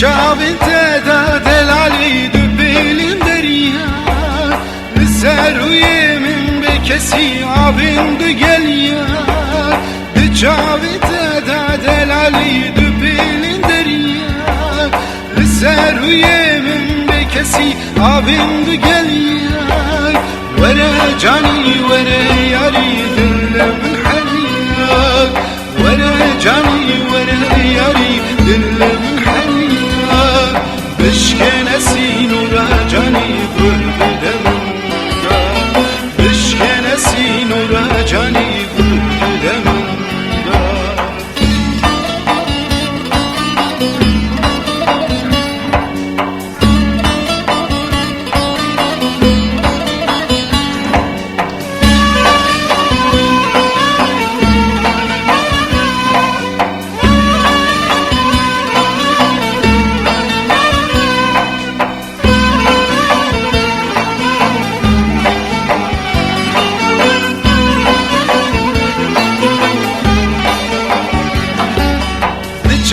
چاوین تدا دلالی دو بیلین دریا سروی من به کسی آبین دو گلیا چاوین تدا دلالی دو بیلین دریا سروی من به کسی آبین دو گلیا وره جانی وره یاری دل من حنیا وره جانی وره یاری دل من بشکنسی نورا جانی گل دمونگا بشکنسی نورا جانی گل دمونگا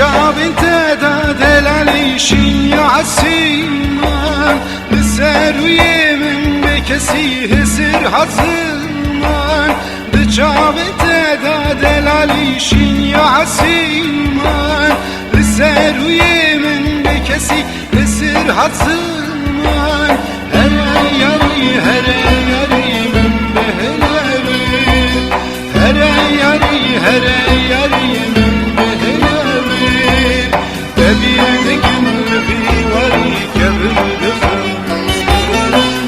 چاوین تدا دلالی شیا عسیمان بسروی من به کسی حسر حزمان چاوین تدا دلالی شیا عسیمان بسروی من به کسی حسر حزمان هر یاری من به هلاوی هر یاری من تبيدكم في وري كبر دخل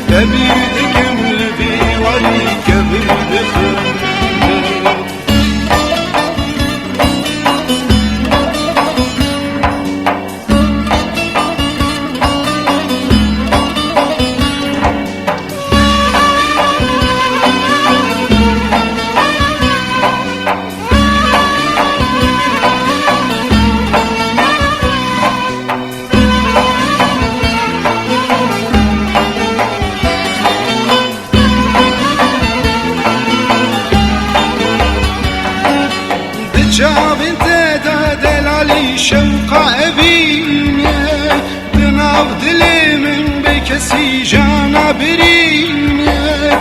تبيدكم في وري كبر دخل چاوین تدا دلالی شوقا ابینه بناو دلی من به کسی جانا برینه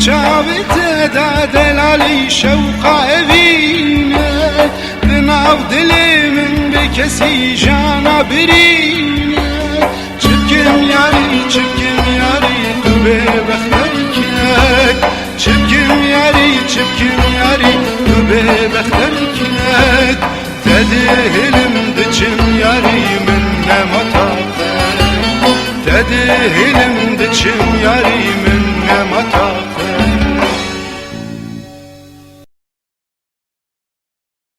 چاوین تدا دلالی شوقا ابینه بناو دلی من به کسی جانا برینه چبکم یاری تو به بختر کنک چبکم یاری تو به بختر کنک تدهلم دچم یاری من نمطاقه تدهلم دچم یاری من